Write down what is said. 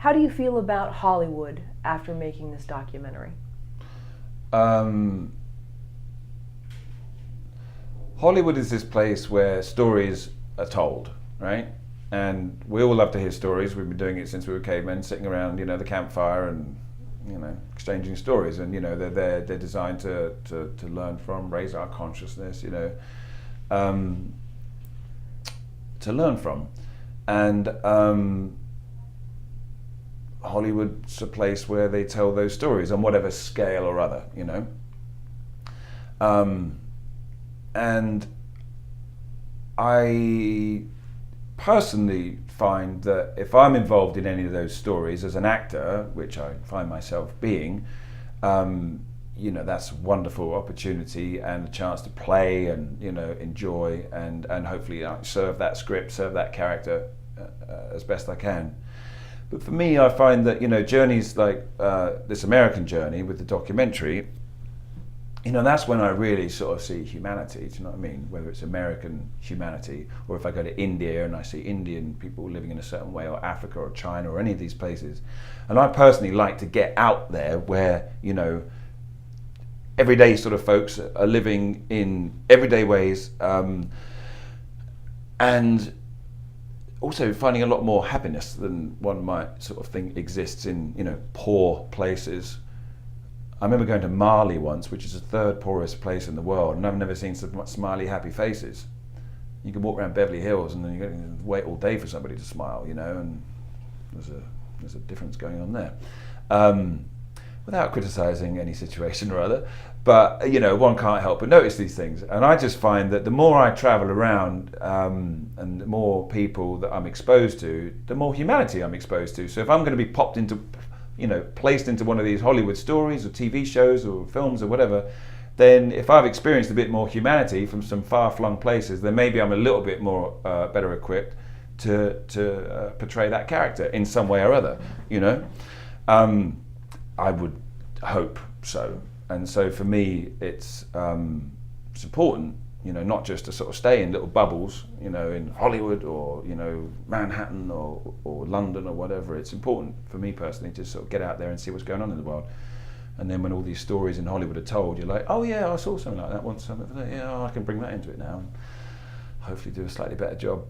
How do you feel about Hollywood after making this documentary? Um, Hollywood is this place where stories are told, right? And we all love to hear stories. We've been doing it since we were cavemen, sitting around, the campfire and, exchanging stories. And, they're designed to learn from, raise our consciousness, um, to learn from. And Hollywood's a place where they tell those stories on whatever scale or other. Um, and I personally find that if I'm involved in any of those stories as an actor, which I find myself being, that's a wonderful opportunity and a chance to play and enjoy and hopefully serve that script, serve that character as best I can. But for me, I find that journeys like this American journey with the documentary, that's when I really sort of see humanity. Do you know what I mean? Whether it's American humanity, or if I go to India and I see Indian people living in a certain way, or Africa or China or any of these places. And I personally like to get out there where, everyday sort of folks are living in everyday ways, and also finding a lot more happiness than one might sort of think exists in, poor places. I remember going to Mali once, which is the third poorest place in the world, and I've never seen so much smiley, happy faces. You can walk around Beverly Hills and then you wait all day for somebody to smile, and there's a difference going on there. Without criticising any situation or other, but one can't help but notice these things. And I just find that the more I travel around and the more people that I'm exposed to, the more humanity I'm exposed to. So if I'm going to be popped into placed into one of these Hollywood stories or TV shows or films or whatever, then if I've experienced a bit more humanity from some far-flung places, then maybe I'm a little bit more better equipped to portray that character in some way or other. I would hope so. And so for me, it's important, not just to sort of stay in little bubbles, in Hollywood or, Manhattan or London or whatever. It's important for me personally to sort of get out there and see what's going on in the world. And then when all these stories in Hollywood are told, you're like, oh yeah, I saw something like that once. Yeah, I can bring that into it now. And hopefully do a slightly better job